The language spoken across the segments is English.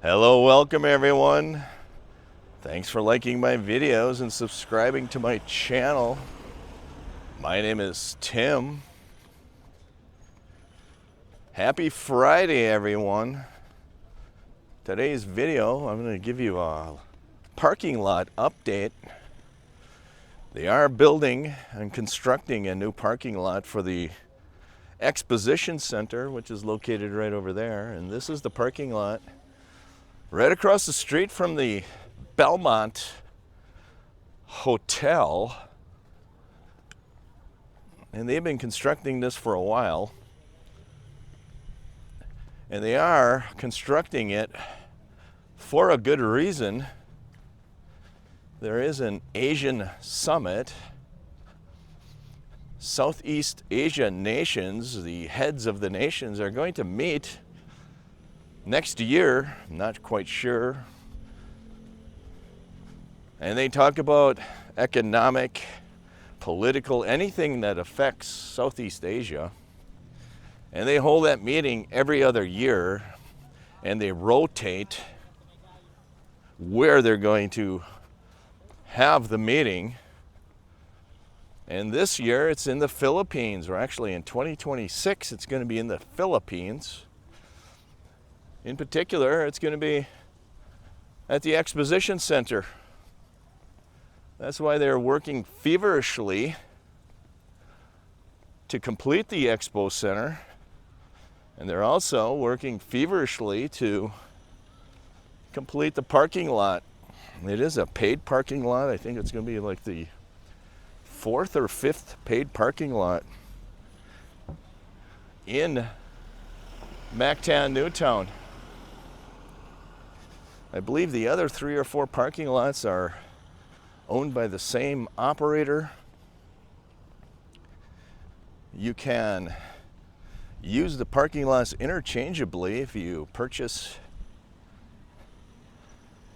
Hello, welcome everyone. Thanks for liking my videos and subscribing to my channel. My name is Tim. Happy Friday, everyone. Today's video, I'm going to give you a parking lot update. They are building and constructing a new parking lot for the Exposition Center, which is located right over there. And this is the parking lot right across the street from the Belmont Hotel. And they've been constructing this for a while. And they are constructing it for a good reason. There is an Asian summit. Southeast Asia nations, the heads of the nations, are going to meet next year, not quite sure. And they talk about economic, political, anything that affects Southeast Asia. And they hold that meeting every other year, and they rotate where they're going to have the meeting. And this year it's in the Philippines, or actually in 2026 it's going to be in the Philippines. In particular, it's going to be at the Exposition Center. That's why they're working feverishly to complete the Expo Center. And they're also working feverishly to complete the parking lot. It is a paid parking lot. I think it's going to be like the 4th or 5th paid parking lot in Mactan Newtown. I believe the other 3 or 4 parking lots are owned by the same operator. You can use the parking lots interchangeably if you purchase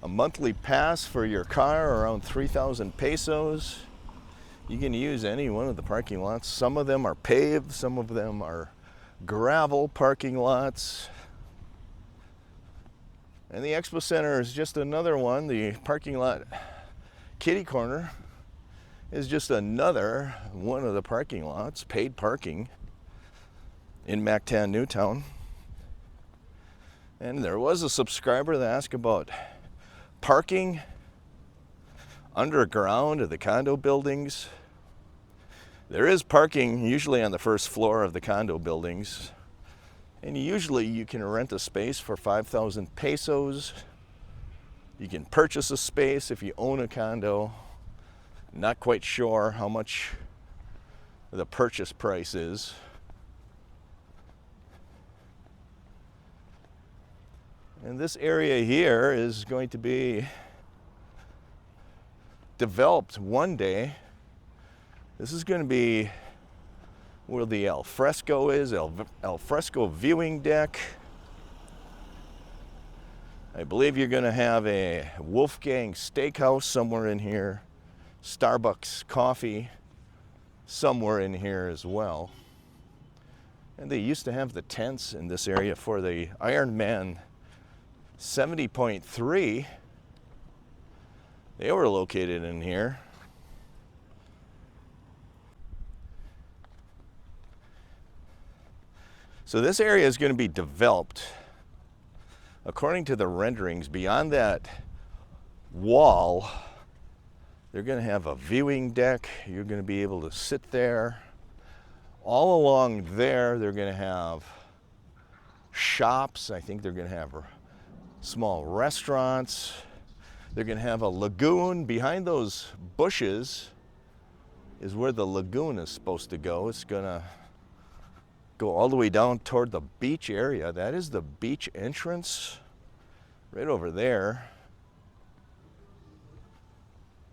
a monthly pass for your car, around 3,000 pesos. You can use any one of the parking lots. Some of them are paved, some of them are gravel parking lots. And the Expo Center is just another one. The parking lot kitty corner is just another one of the parking lots, paid parking in Mactan Newtown. And there was a subscriber that asked about parking underground of the condo buildings. There is parking usually on the first floor of the condo buildings. And usually you can rent a space for 5,000 pesos. You can purchase a space if you own a condo. Not quite sure how much the purchase price is. And this area here is going to be developed one day. This is going to be where the al fresco is, al fresco viewing deck. I believe you're going to have a Wolfgang Steakhouse somewhere in here, Starbucks coffee somewhere in here as well. And they used to have the tents in this area for the Ironman 70.3. They were located in here. So this area is going to be developed according to the renderings. Beyond that wall, they're going to have a viewing deck. You're going to be able to sit there. All along there, they're going to have shops. I think they're going to have small restaurants. They're going to have a lagoon. Behind those bushes is where the lagoon is supposed to go. It's going to go all the way down toward the beach area. That is the beach entrance right over there.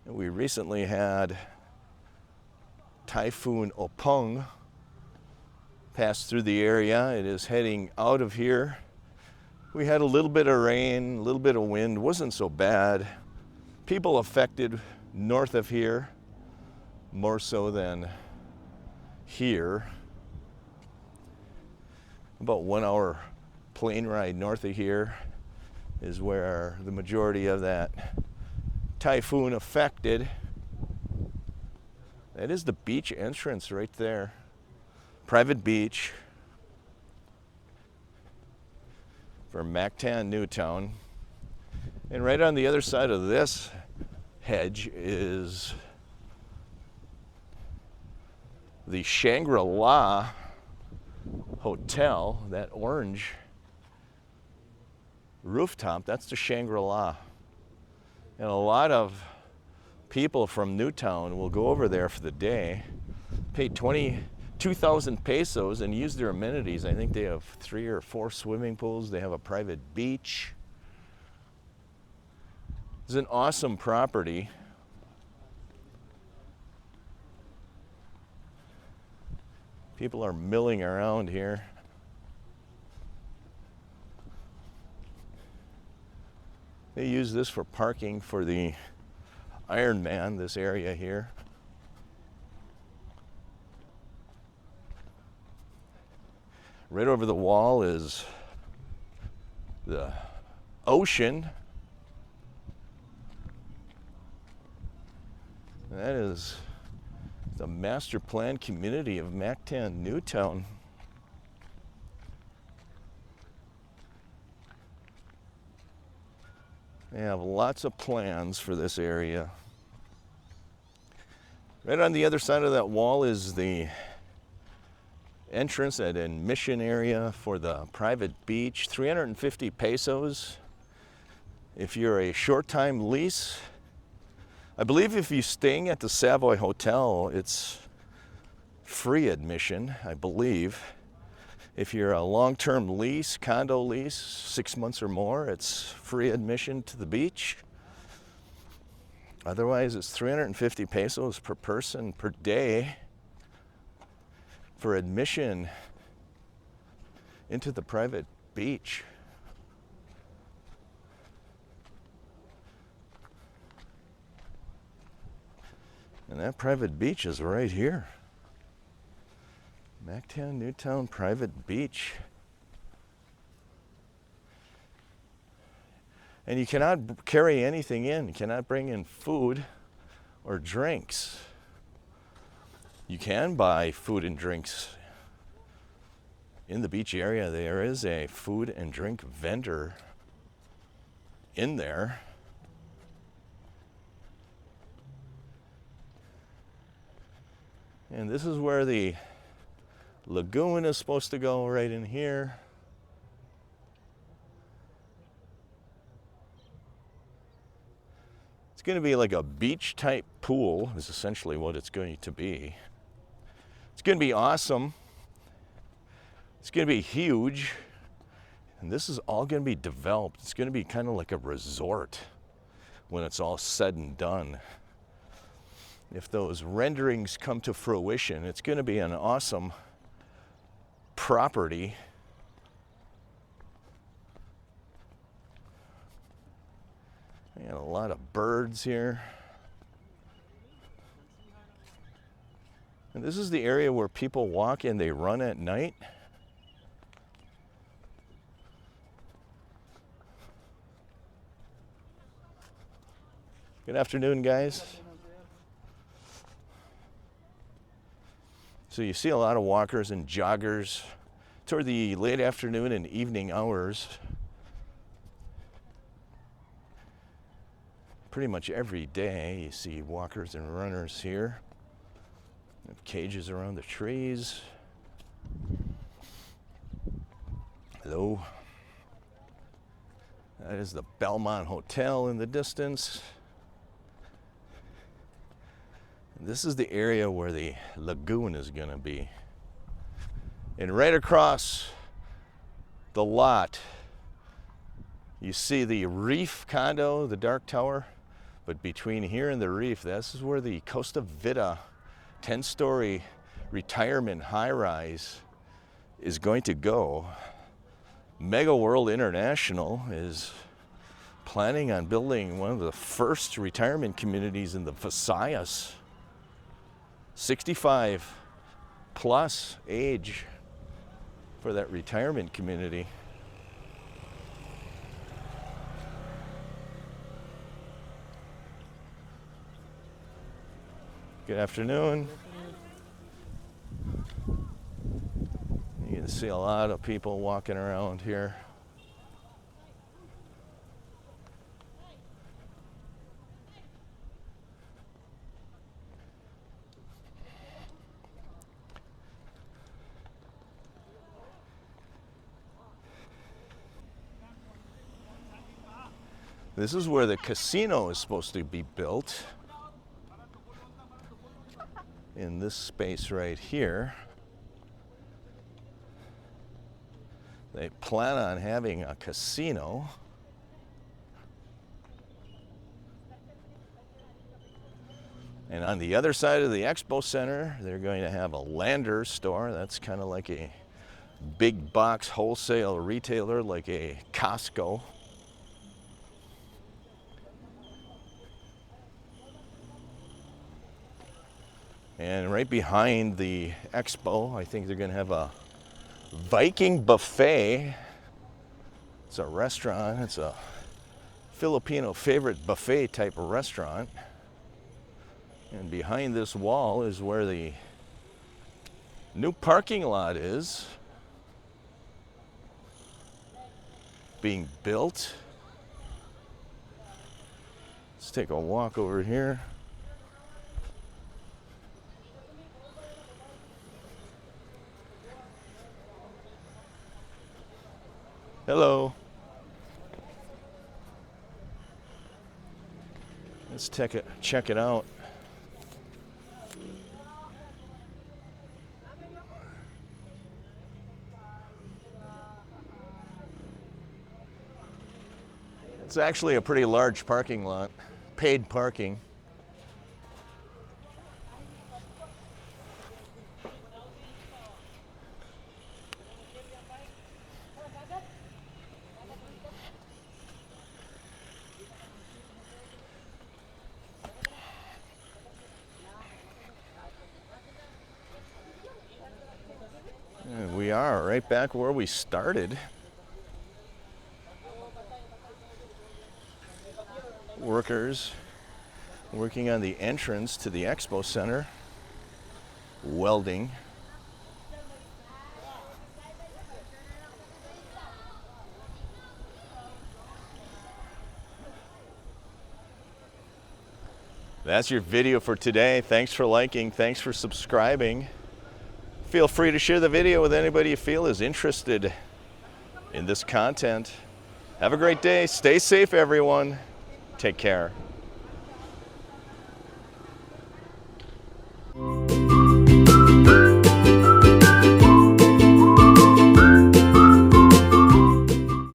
And we recently had Typhoon Opung pass through the area. It is heading out of here. We had a little bit of rain, a little bit of wind. Wasn't so bad. People affected north of here more so than here. About 1 hour plane ride north of here. is where the majority of that typhoon affected. That is the beach entrance right there. Private beach for Mactan Newtown. And right on the other side of this hedge is the Shangri-La Hotel, that orange rooftop, that's the Shangri-La. And a lot of people from Newtown will go over there for the day, pay 22,000 pesos and use their amenities. I think they have 3 or 4 swimming pools. They have a private beach. It's an awesome property. People are milling around here. They use this for parking for the Ironman, this area here. Right over the wall is the ocean. That is the master plan community of Mactan Newtown. They have lots of plans for this area. Right on the other side of that wall is the entrance and admission area for the private beach. 350 pesos if you're a short-time lease. I believe if you're staying at the Savoy Hotel, it's free admission, I believe. If you're a long-term lease, condo lease, 6 months or more, it's free admission to the beach. Otherwise, it's 350 pesos per person per day for admission into the private beach. And that private beach is right here. Mactan Newtown Private Beach. And you cannot carry anything in. You cannot bring in food or drinks. You can buy food and drinks in the beach area. There is a food and drink vendor in there. And this is where the lagoon is supposed to go, right in here. It's going to be like a beach type pool is essentially what it's going to be. It's going to be awesome. It's going to be huge. And this is all going to be developed. It's going to be kind of like a resort when it's all said and done. If those renderings come to fruition, it's going to be an awesome property. And a lot of birds here. And this is the area where people walk and they run at night. Good afternoon, guys. So you see a lot of walkers and joggers toward the late afternoon and evening hours. Pretty much every day you see walkers and runners here. They have cages around the trees. Hello. That is the Belmont Hotel in the distance. This is the area where the lagoon is going to be. And right across the lot, you see the Reef condo, the dark tower. But between here and the Reef, this is where the Costa Vida 10-story retirement high-rise is going to go. Mega World International is planning on building one of the first retirement communities in the Visayas. 65 plus age for that retirement community. Good afternoon. You can see a lot of people walking around here. This is where the casino is supposed to be built. In this space right here. They plan on having a casino. And on the other side of the expo center, they're going to have a Landers store. That's kind of like a big box wholesale retailer, like a Costco. And right behind the expo, I think they're going to have a Viking buffet. It's a restaurant. It's a Filipino favorite buffet type of restaurant. And behind this wall is where the new parking lot is being built. Let's take a walk over here. Hello. Let's check it out. It's actually a pretty large parking lot, paid parking. And we are right back where we started. Workers working on the entrance to the expo center, welding. That's your video for today. Thanks for liking, thanks for subscribing. Feel free to share the video with anybody you feel is interested in this content. Have a great day. Stay safe, everyone. Take care.